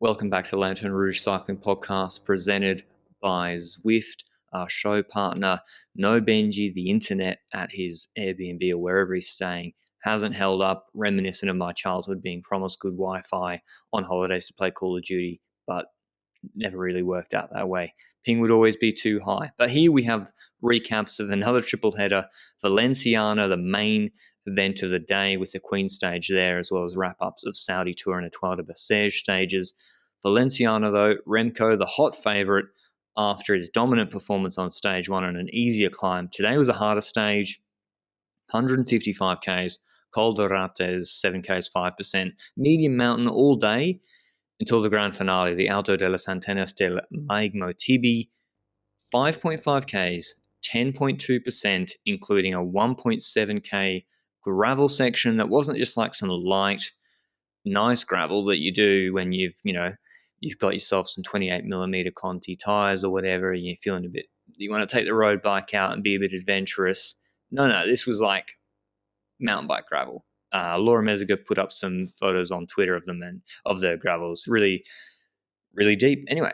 Welcome back to Lanterne Rouge Cycling Podcast presented by Zwift, our show partner. No Benji, the internet at his Airbnb or wherever he's staying hasn't held up, reminiscent of my childhood being promised good Wi-Fi on holidays to play Call of Duty, but never really worked out that way. Ping would always be too high. But here we have recaps of another triple header, Valenciana, the main event of the day with the Queen stage there, as well as wrap-ups of Saudi Tour and Etoile de Bessèges stages. Valenciana, though, Remco, the hot favourite after his dominant performance on stage one and an easier climb. Today was a harder stage, 155 Ks, Col de Rates, 7 Ks, 5%, medium mountain all day until the grand finale, the Alto de las Antenas del Maigmo Tibi, 5.5 Ks, 10.2%, including a 1.7K gravel section that wasn't just like some light, nice gravel that you do when you've got yourself some 28mm Conti tires or whatever, and you're feeling a bit, you want to take the road bike out and be a bit adventurous. No, this was like mountain bike gravel. Laura Meziger put up some photos on Twitter of them and of the gravels, really, really deep. Anyway,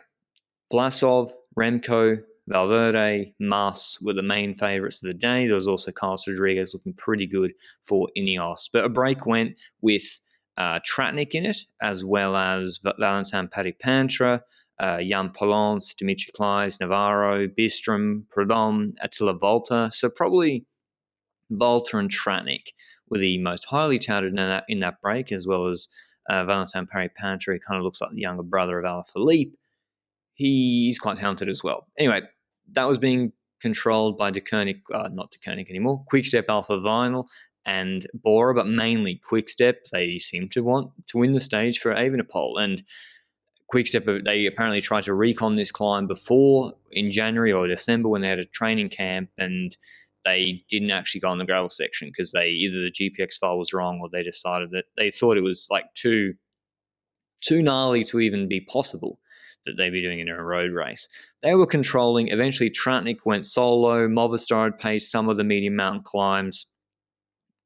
Vlasov, Remco, Valverde, Mas were the main favourites of the day. There was also Carlos Rodriguez looking pretty good for Ineos. But a break went with Tratnik in it, as well as Valentin Paripantra, Jan Polons, Dimitri Kleis, Navarro, Bistrom, Prudhomme, Attila Volta. So probably Volta and Tratnik were the most highly touted in that break, as well as Valentin Paripantra. He kind of looks like the younger brother of Alaphilippe. He's quite talented as well. Anyway, that was being controlled by not De Koenig anymore, Quickstep, Alpha Vinyl, and Bora, but mainly Quickstep. They seem to want to win the stage for Evenepoel. And Quickstep, they apparently tried to recon this climb before in January or December when they had a training camp, and they didn't actually go on the gravel section because either the GPX file was wrong or they decided that they thought it was like too gnarly to even be possible that they'd be doing it in a road race. They were controlling. Eventually, Tratnik went solo. Movistar had paced some of the medium mountain climbs.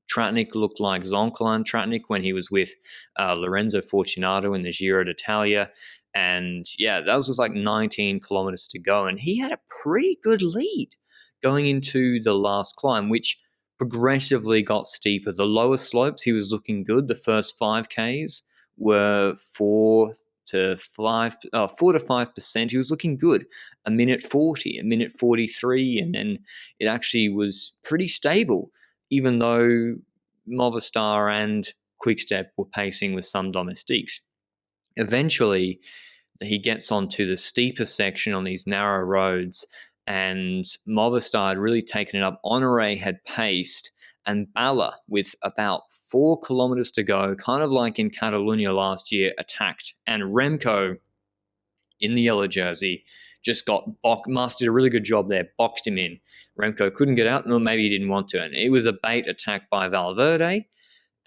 Tratnik looked like Zoncolan Tratnik when he was with Lorenzo Fortunato in the Giro d'Italia. And yeah, that was like 19 kilometers to go. And he had a pretty good lead going into the last climb, which progressively got steeper. The lower slopes, he was looking good. The first 5Ks were 4 to 5%. He was looking good. A minute 40, a minute 43, and then it actually was pretty stable, even though Movistar and Quickstep were pacing with some domestiques. Eventually, he gets onto the steeper section on these narrow roads, and Movistar had really taken it up. Honoré had paced, and Bala, with about 4 kilometers to go, kind of like in Catalonia last year, attacked. And Remco, in the yellow jersey, just got Mas did a really good job there, boxed him in. Remco couldn't get out, or maybe he didn't want to. And it was a bait attack by Valverde,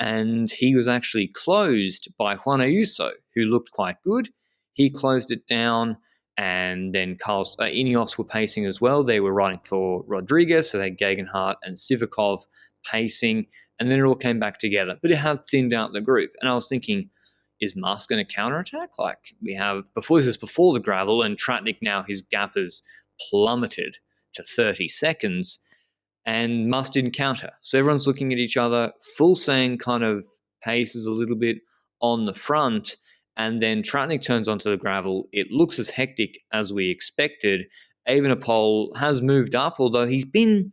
and he was actually closed by Juan Ayuso, who looked quite good. He closed it down, and then Ineos were pacing as well. They were riding for Rodriguez, so they had Gegenhardt and Sivakov pacing, and then it all came back together. But it had thinned out the group, and I was thinking, is Mas going to counterattack? Like we have before, this is before the gravel, and Tratnik now, his gap has plummeted to 30 seconds, and Mas didn't counter. So everyone's looking at each other. Fulsang kind of paces a little bit on the front, and then Tratnik turns onto the gravel. It looks as hectic as we expected. Evenepoel has moved up, although he's been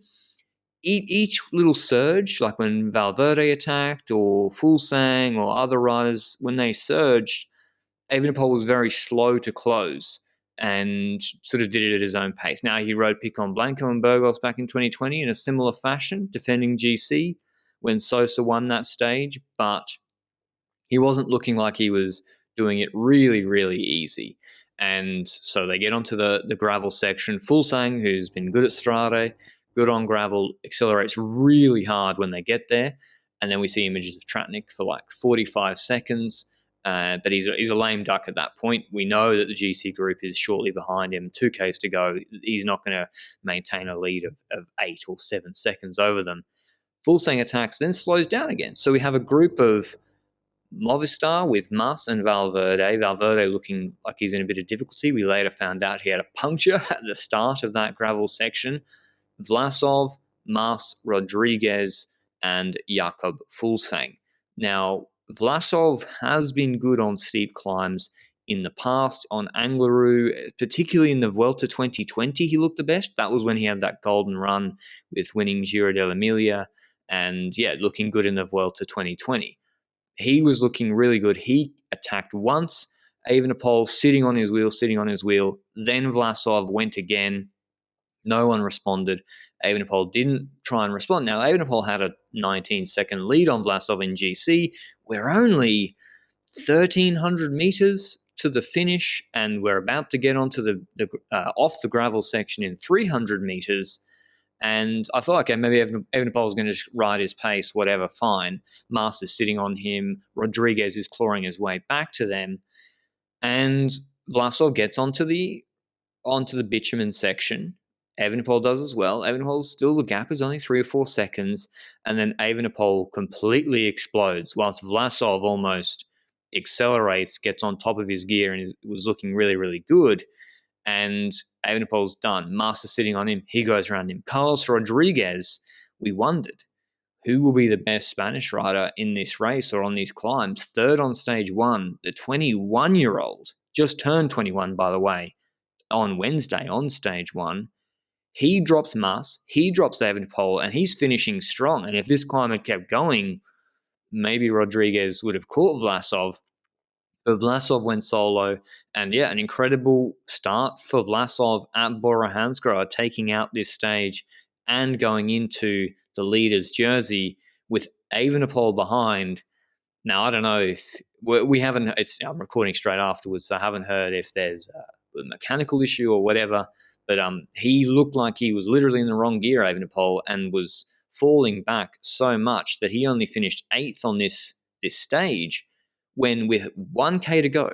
each little surge, like when Valverde attacked or Fulsang or other riders, when they surged, Evenepoel was very slow to close and sort of did it at his own pace. Now, he rode Picon Blanco and Burgos back in 2020 in a similar fashion, defending GC when Sosa won that stage, but he wasn't looking like he was doing it really, really easy. And so they get onto the gravel section. Fulsang, who's been good at Strade, good on gravel, accelerates really hard when they get there. And then we see images of Tratnik for like 45 seconds. But he's a lame duck at that point. We know that the GC group is shortly behind him, 2Ks to go. He's not going to maintain a lead of 8 or 7 seconds over them. Fulsang attacks, then slows down again. So we have a group of Movistar with Mas and Valverde. Valverde looking like he's in a bit of difficulty. We later found out he had a puncture at the start of that gravel section. Vlasov, Mas, Rodriguez, and Jakob Fuglsang. Now, Vlasov has been good on steep climbs in the past on Angleroo, particularly in the Volta 2020, he looked the best. That was when he had that golden run with winning Giro dell'Emilia and, looking good in the Volta 2020. He was looking really good. He attacked once, Evenepoel sitting on his wheel. Then Vlasov went again. No one responded. Evenepoel didn't try and respond. Now, Evenepoel had a 19-second lead on Vlasov in GC. We're only 1,300 meters to the finish, and we're about to get onto the off the gravel section in 300 meters. And I thought, okay, maybe Evenepoel was going to just ride his pace, whatever, fine. Mas is sitting on him. Rodriguez is clawing his way back to them. And Vlasov gets onto the bitumen section. Evenepoel does as well. The gap is only 3 or 4 seconds. And then Evenepoel completely explodes, whilst Vlasov almost accelerates, gets on top of his gear, and was looking really, really good. And Evenepoel's done. Mas is sitting on him. He goes around him. Carlos Rodriguez, we wondered who will be the best Spanish rider in this race or on these climbs. Third on stage 1, the 21-year-old, just turned 21, by the way, on Wednesday on stage 1. He drops Mas, he drops Evenepoel, and he's finishing strong. And if this climb had kept going, maybe Rodriguez would have caught Vlasov. But Vlasov went solo, and an incredible start for Vlasov at Bora Hansgrohe, taking out this stage and going into the leader's jersey with Evenepoel behind. Now, I don't know if we haven't. I'm recording straight afterwards, so I haven't heard if there's a mechanical issue or whatever. But he looked like he was literally in the wrong gear, Evenepoel, and was falling back so much that he only finished 8th on this stage, when with 1K to go,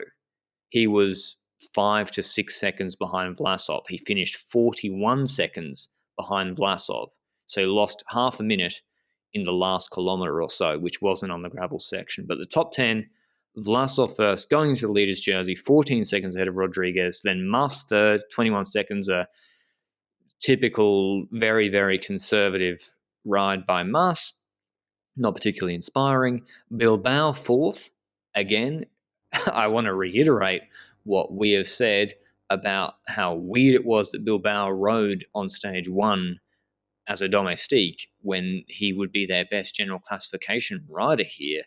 he was 5 to 6 seconds behind Vlasov. He finished 41 seconds behind Vlasov. So he lost half a minute in the last kilometre or so, which wasn't on the gravel section. But the top 10, Vlasov first, going into the leader's jersey, 14 seconds ahead of Rodriguez. Then Mas third, 21 seconds, a typical, very, very conservative ride by Mas. Not particularly inspiring. Bilbao fourth. Again, I want to reiterate what we have said about how weird it was that Bilbao rode on stage 1 as a domestique when he would be their best general classification rider here.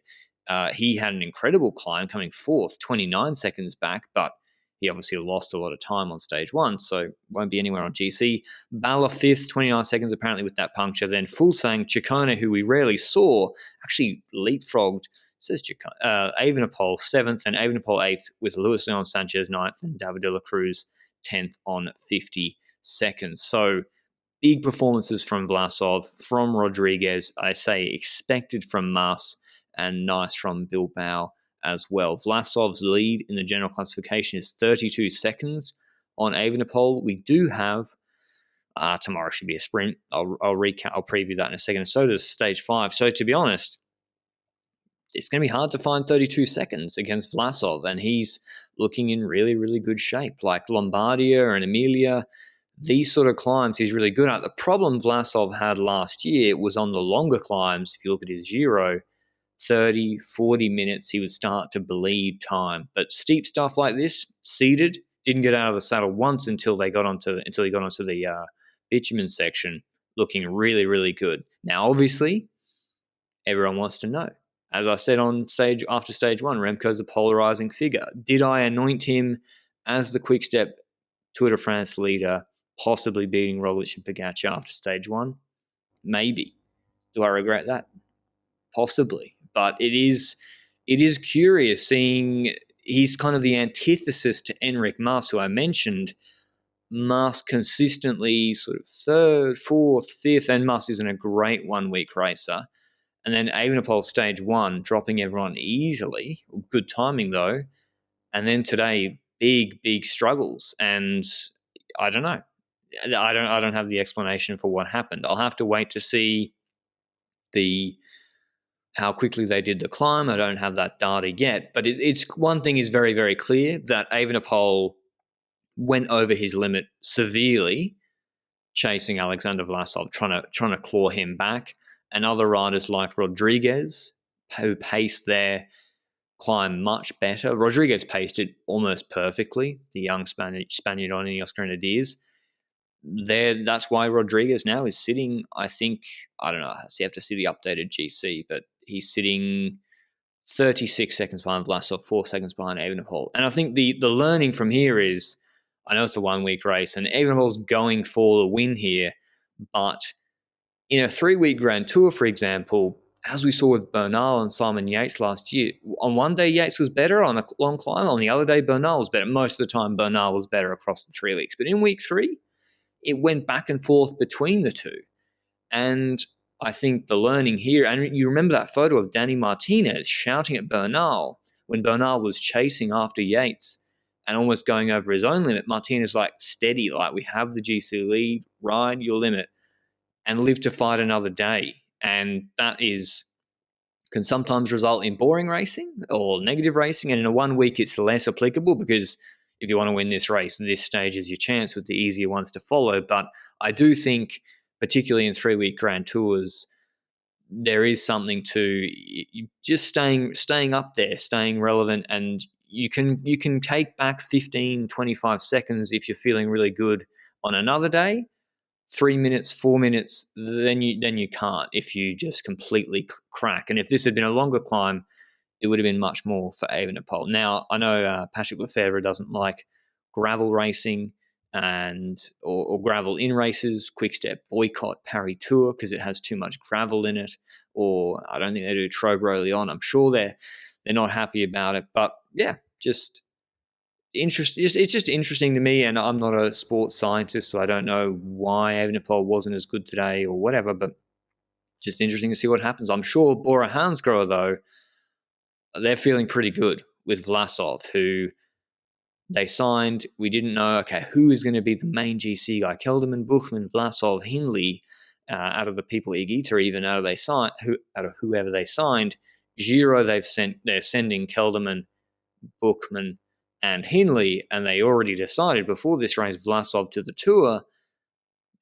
He had an incredible climb, coming 4th, 29 seconds back, but he obviously lost a lot of time on stage 1, so won't be anywhere on GC. Bala 5th, 29 seconds apparently with that puncture. Then Fuglsang, Ciccone, who we rarely saw, actually leapfrogged, says Evenepoel 7th, and Evenepoel 8th, with Luis Leon Sanchez 9th and David de la Cruz 10th on 50 seconds. So big performances from Vlasov, from Rodriguez, I say expected from Mas, and nice from Bilbao as well. Vlasov's lead in the general classification is 32 seconds on Evenepoel. We do have tomorrow should be a sprint. I'll preview that in a second. So does stage 5. So to be honest, it's going to be hard to find 32 seconds against Vlasov, and he's looking in really, really good shape. Like Lombardia and Emilia, these sort of climbs he's really good at. The problem Vlasov had last year was on the longer climbs. If you look at his Giro, 30, 40 minutes, he would start to bleed time. But steep stuff like this, seated, didn't get out of the saddle once until he got onto the bitumen section, looking really, really good. Now, obviously, everyone wants to know. As I said after stage 1, Remco's a polarizing figure. Did I anoint him as the Quick-Step Tour de France leader, possibly beating Roglic and Pogacar after stage 1? Maybe. Do I regret that? Possibly. But it is curious seeing he's kind of the antithesis to Enric Mas, who I mentioned. Mas consistently sort of 3rd, 4th, 5th, and Mas isn't a great one-week racer. And then Evenepoel stage 1, dropping everyone easily. Good timing, though. And then today, big, big struggles. And I don't know. I don't have the explanation for what happened. I'll have to wait to see the How quickly they did the climb, I don't have that data yet. But it's one thing is very, very clear, that Evenepoel went over his limit severely, chasing Alexander Vlasov, trying to claw him back. And other riders like Rodriguez, who paced their climb much better. Rodriguez paced it almost perfectly, the young Spaniard on Ineos Grenadiers. That's why Rodriguez now is sitting, I think, I don't know, so you have to see the updated GC, but he's sitting 36 seconds behind Vlasov, 4 seconds behind Evenepoel. And I think the learning from here is, I know it's a 1 week race and Evenepoel's going for the win here, but in a 3-week Grand Tour, for example, as we saw with Bernal and Simon Yates last year, on one day Yates was better on a long climb, on the other day Bernal was better. Most of the time Bernal was better across the 3 weeks. But in week 3, it went back and forth between the two. And I think the learning here, and you remember that photo of Danny Martinez shouting at Bernal when Bernal was chasing after Yates and almost going over his own limit. Martinez like, steady, like, we have the GC lead, ride your limit and live to fight another day. And that can sometimes result in boring racing or negative racing. And in a 1 week, it's less applicable, because if you want to win this race, this stage is your chance with the easier ones to follow. But I do think, particularly in 3-week Grand Tours, there is something to just staying up there, staying relevant, and you can take back 15, 25 seconds if you're feeling really good on another day. 3 minutes, 4 minutes, then you can't if you just completely crack. And if this had been a longer climb, it would have been much more for Evenepoel. Now, I know Patrick Lefevre doesn't like gravel racing or gravel in races. Quickstep boycott Paris Tour because it has too much gravel in it. Or I don't think they do Trobro Lyon. I'm sure they're not happy about it. But yeah, just interesting. It's just interesting to me, and I'm not a sports scientist, so I don't know why Evenepoel wasn't as good today or whatever. But just interesting to see what happens. I'm sure Bora Hansgrohe, though, they're feeling pretty good with Vlasov, who they signed. We didn't know, okay, who is going to be the main GC guy? Kelderman, Buchmann, Vlasov, Hindley, out of the people, Igita, even out of whoever they signed. Giro, they're sending Kelderman, Buchmann, and Hindley, and they already decided before this race Vlasov to the Tour.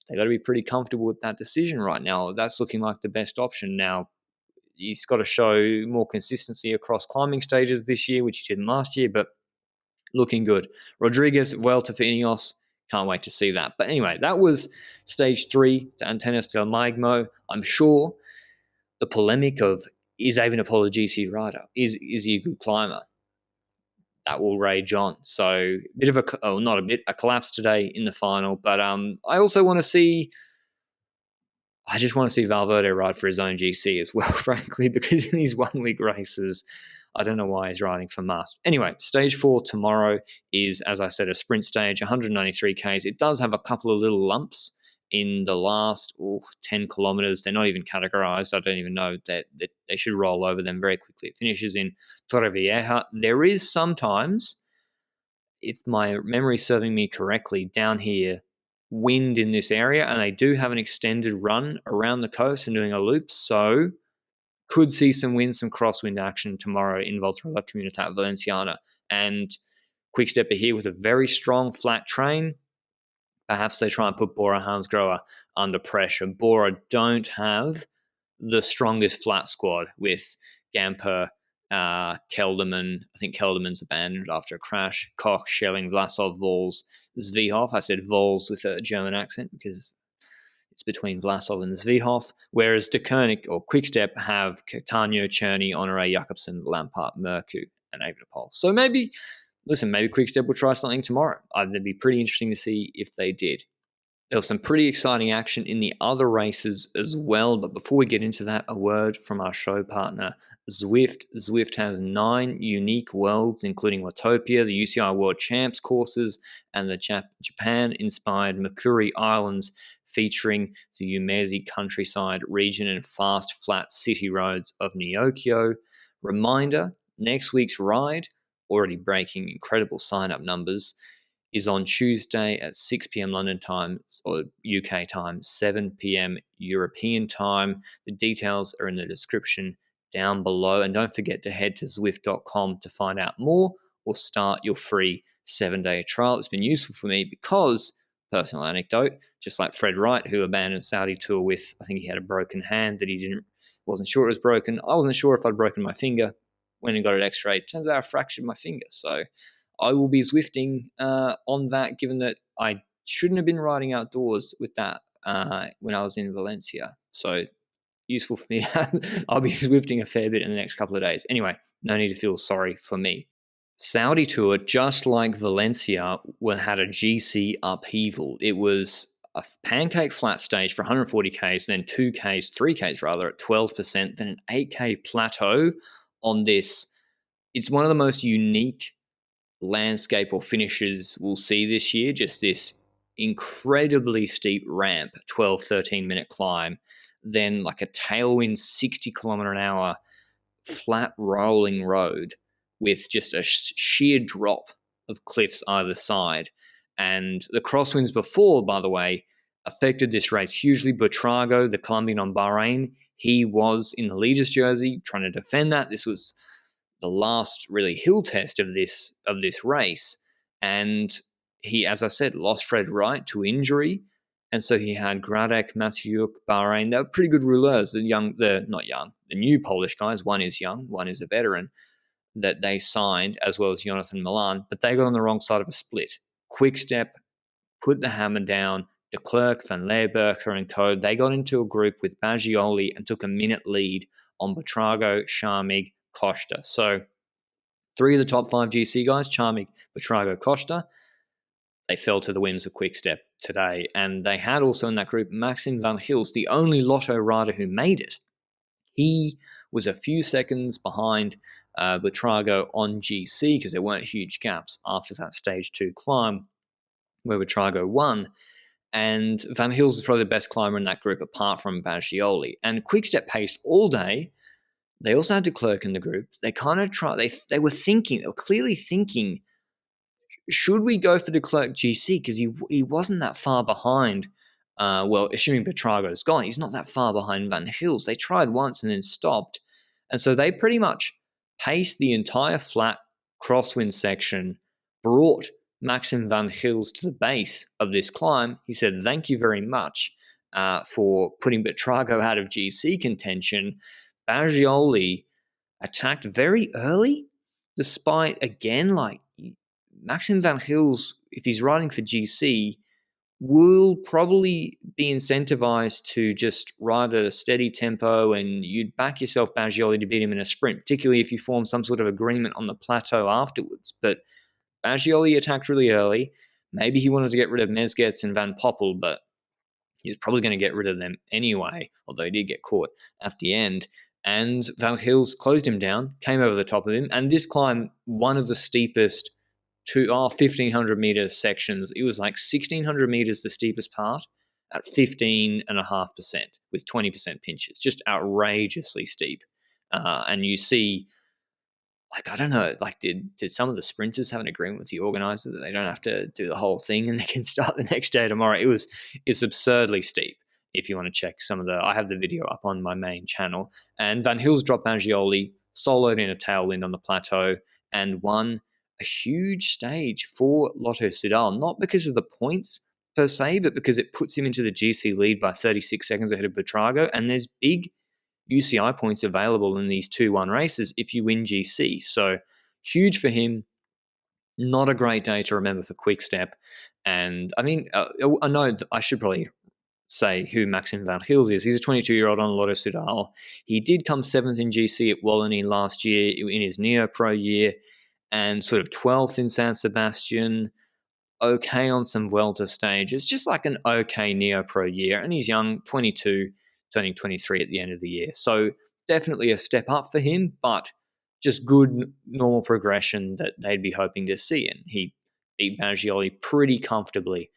They got to be pretty comfortable with that decision right now. That's looking like the best option now. He's got to show more consistency across climbing stages this year, which he didn't last year, but looking good. Rodriguez, Vuelta for Ineos, can't wait to see that. But anyway, that was stage 3 to Antenas del Maigmo. I'm sure the polemic of, is Evenepoel a GC rider? Is he a good climber? That will rage on. So a collapse today in the final. But I also want to see, I just want to see Valverde ride for his own GC as well, frankly, because in these 1 week races, I don't know why he's riding for Must. Anyway, stage 4 tomorrow is, as I said, a sprint stage, 193 Ks. It does have a couple of little lumps in the last 10 kilometers. They're not even categorized. I don't even know that they should roll over them very quickly. It finishes in Torrevieja. There is sometimes, if my memory is serving me correctly, down here, wind in this area, and they do have an extended run around the coast and doing a loop. So could see some wind, some crosswind action tomorrow in Volta la Comunitat Valenciana. And Quickstep are here with a very strong flat train. Perhaps they try and put Bora Hansgrohe under pressure. Bora don't have the strongest flat squad with Gamper, Kelderman. I think Kelderman's abandoned after a crash. Koch, Schelling, Vlasov, Vols, Zwift. I said Vols with a German accent because it's between Vlasov and Zwift, whereas De Koenig or Quickstep have Catania, Czerny, Honore, Jakobsen, Lampard, Merku, and Evenepoel. So maybe Quickstep will try something tomorrow. It'd be pretty interesting to see if they did. There was some pretty exciting action in the other races as well, but before we get into that, a word from our show partner, Zwift. Zwift has 9 unique worlds, including Watopia, the UCI World Champs courses, and the Japan-inspired Makuri Islands, featuring the Umezi countryside region and fast, flat city roads of Nyokyo. Reminder, next week's ride, already breaking incredible sign-up numbers, is on Tuesday at 6 p.m. London time or UK time, 7 p.m. European time. The details are in the description down below. And don't forget to head to Zwift.com to find out more or start your free 7-day trial. It's been useful for me because, personal anecdote, just like Fred Wright, who abandoned Saudi tour with, I think he had a broken hand that he wasn't sure it was broken. I wasn't sure if I'd broken my finger. Went and got it x-rayed. Turns out I fractured my finger. So I will be Zwifting on that, given that I shouldn't have been riding outdoors with that when I was in Valencia. So useful for me. I'll be Zwifting a fair bit in the next couple of days. Anyway, no need to feel sorry for me. Saudi tour, just like Valencia, had a GC upheaval. It was a pancake flat stage for 140Ks, then 2Ks, 3Ks rather, at 12%, then an 8K plateau on this. It's one of the most unique landscape or finishes we'll see this year, just this incredibly steep ramp, 12, 13-minute climb, then like a tailwind 60 kilometer an hour flat rolling road with just a sheer drop of cliffs either side. And the crosswinds before, by the way, affected this race hugely. Buitrago, the Colombian on Bahrain, he was in the leader's jersey trying to defend that. This was the last really hill test of this race. And he, as I said, lost Fred Wright to injury. And so he had Gradek, Matyuk, Bahrain. They were pretty good rouleurs. The new Polish guys. One is young, one is a veteran, that they signed, as well as Jonathan Milan. But they got on the wrong side of a split. Quick Step put the hammer down. De Klerk, Van Leerberger, and co. They got into a group with Baggioli and took a minute lead on Buitrago, Charmig, Costa. So 3 of the top 5 GC guys, Charmig, Buitrago, Costa, they fell to the whims of Quick Step today. And they had also in that group Maxim van Gils, the only Lotto rider who made it. He was a few seconds behind Buitrago on GC because there weren't huge gaps after that stage 2 climb where Buitrago won. And Van Gils is probably the best climber in that group apart from Baggioli. And Quickstep paced all day. They also had De Klerk in the group. They kind of they were clearly thinking, should we go for De Klerk GC? Because he wasn't that far behind. Assuming Buitrago's gone, he's not that far behind Van Gils. They tried once and then stopped. And so they pretty much paced the entire flat crosswind section, brought Maxim van Gils to the base of this climb. He said, thank you very much for putting Buitrago out of GC contention. Baggioli attacked very early, despite, again, like Maxim van Gils, if he's riding for GC, will probably be incentivized to just ride at a steady tempo, and you'd back yourself, Baggioli, to beat him in a sprint, particularly if you form some sort of agreement on the plateau afterwards. But Baggioli attacked really early. Maybe he wanted to get rid of Mezgec and Van Poppel, but he was probably going to get rid of them anyway, although he did get caught at the end. And Van Gils closed him down, came over the top of him, and this climb, one of the steepest 1,500 meter sections. It was like 1,600 meters the steepest part at 15.5% with 20% pinches, just outrageously steep. And you see, like, I don't know, like did some of the sprinters have an agreement with the organizer that they don't have to do the whole thing and they can start the next day tomorrow? It's absurdly steep. If you want to check I have the video up on my main channel. And Van Gils dropped Baggioli, soloed in a tailwind on the plateau, and won a huge stage for Lotto Soudal, not because of the points per se, but because it puts him into the GC lead by 36 seconds ahead of Buitrago, and there's big UCI points available in these 2-1 races if you win GC. So huge for him. Not a great day to remember for Quickstep. And I mean, I know I should probably say who Maxim van Gils is. He's a 22-year-old on Lotto Soudal. He did come 7th in GC at Wallonie last year in his Neo-Pro year, and sort of 12th in San Sebastian, okay on some Volta stages, just like an okay Neo-Pro year. And he's young, 22, turning 23 at the end of the year. So definitely a step up for him, but just good normal progression that they'd be hoping to see. And he beat Baggioli pretty comfortably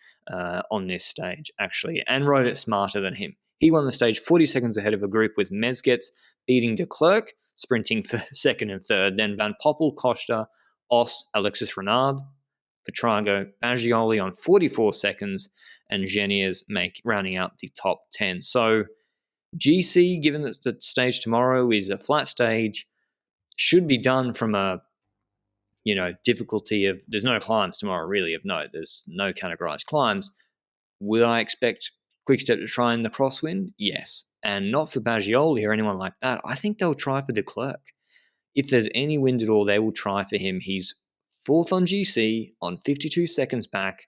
on this stage, actually, and rode it smarter than him. He won the stage 40 seconds ahead of a group with Mezgec beating De Klerk, sprinting for second and third. Then Van Poppel, Costa, Os, Alexis Renard, Buitrago, Baggioli on 44 seconds, and Geniers rounding out the top 10. So GC, given that the stage tomorrow is a flat stage, should be done from a difficulty of, there's no climbs tomorrow really of note. There's no categorized climbs. Will I expect Quickstep to try in the crosswind? Yes. And not for Baggioli or anyone like that. I think they'll try for de Klerk. If there's any wind at all, they will try for him. He's fourth on GC on 52 seconds back.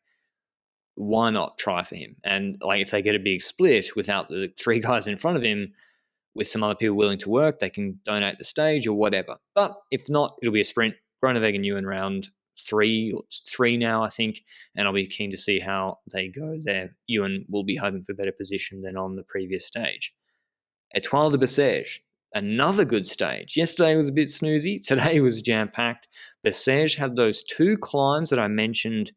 Why not try for him? And if they get a big split without the three guys in front of him, with some other people willing to work, they can donate the stage or whatever. But if not, it'll be a sprint. Groenewegen and Ewan round 3 or 3 now, I think, and I'll be keen to see how they go there. Ewan will be hoping for better position than on the previous stage. Etoile de Bessèges, another good stage. Yesterday was a bit snoozy. Today was jam-packed. Bessèges had those 2 climbs that I mentioned,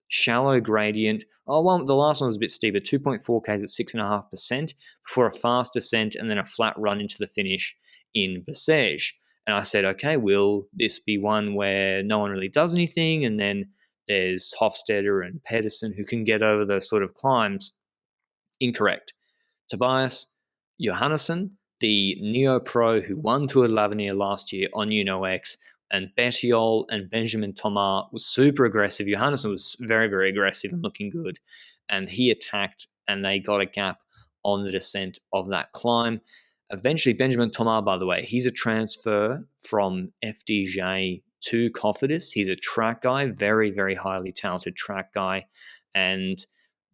shallow gradient. The last one was a bit steeper, 2.4 Ks at 6.5%, before a fast descent and then a flat run into the finish in Bessèges. And I said, okay, will this be one where no one really does anything? And then there's Hofstadter and Pedersen who can get over those sort of climbs. Incorrect. Tobias Johannesson, the neo-pro who won Tour de l'Avenir last year on UnoX, and Bettiol and Benjamin Thomas was super aggressive. Johannesson was very, very aggressive and looking good. And he attacked, and they got a gap on the descent of that climb. Eventually, Benjamin Thomas, by the way, he's a transfer from FDJ to Cofidis. He's a track guy, very, very highly talented track guy. And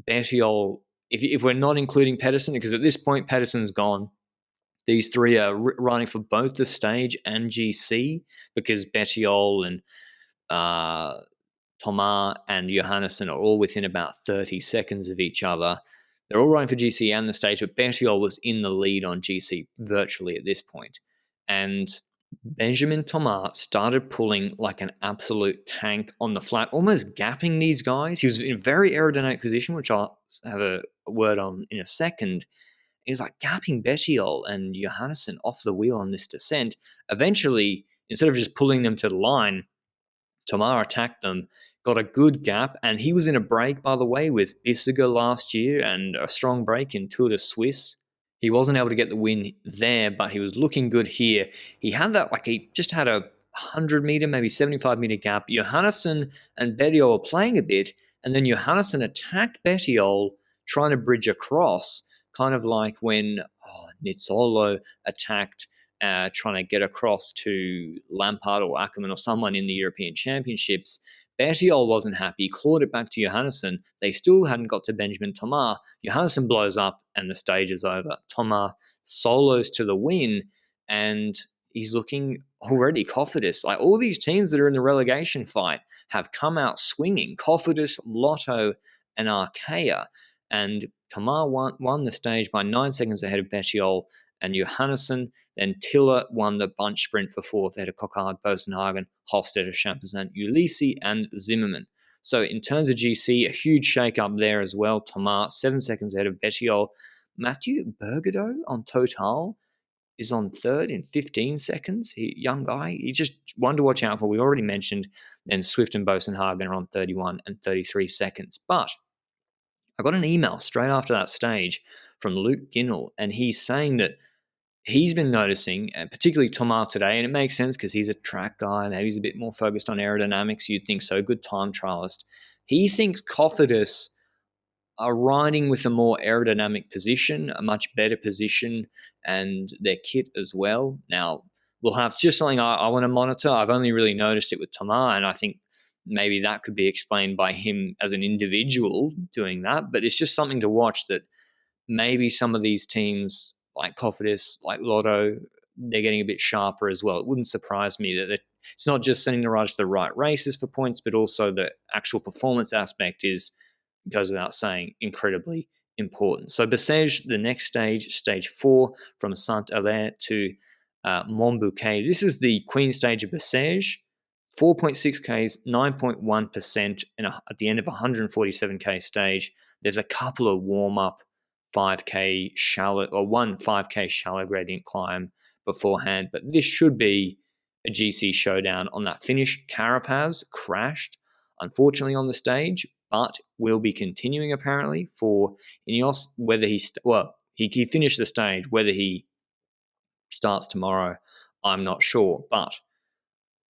Bettiol, if we're not including Pedersen, because at this point, Pedersen's gone, these 3 are running for both the stage and GC, because Bettiol and Thomas and Johannesson are all within about 30 seconds of each other. They're all running for GC and the stage, but Bettiol was in the lead on GC virtually at this point. And Benjamin Thomas started pulling like an absolute tank on the flat, almost gapping these guys. He was in a very aerodynamic position, which I'll have a word on in a second. He's like gapping Bettiol and Johannesson off the wheel on this descent. Eventually, instead of just pulling them to the line, Thomas attacked them, got a good gap, and he was in a break, by the way, with Bissiger last year and a strong break in Tour de Suisse. He wasn't able to get the win there, but he was looking good here. He had that, he just had a 100-meter, maybe 75-meter gap. Johannesson and Bettiol were playing a bit, and then Johannesson attacked Bettiol, trying to bridge across, kind of like when Nizzolo attacked trying to get across to Lampard or Ackermann or someone in the European Championships. Bettiol wasn't happy, clawed it back to Johannesson. They still hadn't got to Benjamin Thomas. Johannesson blows up and the stage is over. Thomas solos to the win, and he's looking already Cofidis. All these teams that are in the relegation fight have come out swinging. Cofidis, Lotto, and Arkea. And Thomas won the stage by 9 seconds ahead of Bettiol and Johannesson. Then Tiller won the bunch sprint for 4th ahead of Coquard, Bosenhagen, Hofstadter, Champezant, Ulisi, and Zimmerman. So in terms of GC, a huge shake-up there as well. Thomas, 7 seconds ahead of Bettiol. Mathieu Bergadeau on Total is on 3rd in 15 seconds. Young guy. He's just one to watch out for. We already mentioned. Then Swift and Bosenhagen are on 31 and 33 seconds. But I got an email straight after that stage from Luke Ginnell, and he's saying that he's been noticing, particularly Thomas today, and it makes sense because he's a track guy, maybe he's a bit more focused on aerodynamics, you'd think so, good time trialist. He thinks Cofidis are riding with a more aerodynamic position, a much better position, and their kit as well. Now, we'll have just something I want to monitor. I've only really noticed it with Thomas, and I think maybe that could be explained by him as an individual doing that, but it's just something to watch, that maybe some of these teams like Cofidis, like Lotto, they're getting a bit sharper as well. It wouldn't surprise me that it's not just sending the riders to the right races for points, but also the actual performance aspect goes without saying, incredibly important. So Bessèges, the next stage, stage 4, from Saint-Hilaire to Montbouquet. This is the Queen stage of Bessèges. 4.6 Ks, 9.1% at the end of a 147K stage. There's a couple of warm-up 5K shallow, or one 5K shallow gradient climb beforehand, but this should be a GC showdown on that finish. Carapaz crashed, unfortunately, on the stage, but will be continuing apparently for Ineos. Whether He finished the stage. Whether he starts tomorrow, I'm not sure. But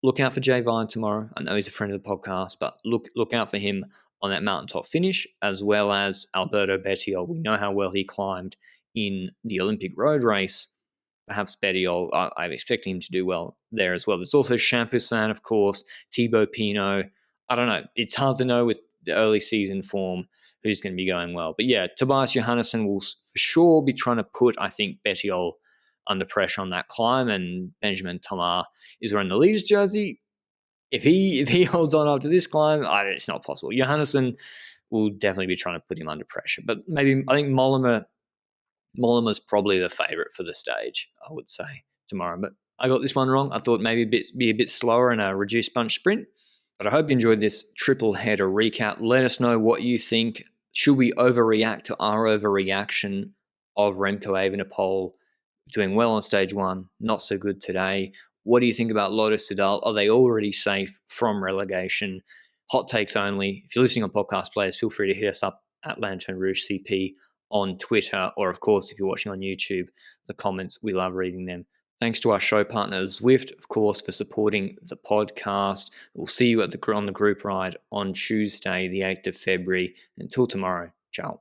look out for Jay Vine tomorrow. I know he's a friend of the podcast, but look out for him on that mountaintop finish, as well as Alberto Bettiol. We know how well he climbed in the Olympic road race. Perhaps Bettiol, I'm expecting him to do well there as well. There's also Champoussin, of course, Thibaut Pinot. I don't know. It's hard to know with the early season form who's going to be going well. But yeah, Tobias Johannesson will for sure be trying to put, I think, Bettiol under pressure on that climb, and Benjamin Thomas is wearing the leader's jersey. If he holds on after this climb, it's not possible. Johannesson will definitely be trying to put him under pressure. But maybe I think Mollema's probably the favourite for the stage, I would say, tomorrow. But I got this one wrong. I thought maybe be a bit slower in a reduced bunch sprint. But I hope you enjoyed this triple header recap. Let us know what you think. Should we overreact to our overreaction of Remco Evenepoel doing well on stage one, not so good today? What do you think about Lotto Soudal? Are they already safe from relegation? Hot takes only. If you're listening on podcast players, feel free to hit us up at Lanterne Rouge CP on Twitter, or of course, if you're watching on YouTube, the comments, we love reading them. Thanks to our show partner Zwift, of course, for supporting the podcast. We'll see you on the group ride on Tuesday, the 8th of February. Until tomorrow, ciao.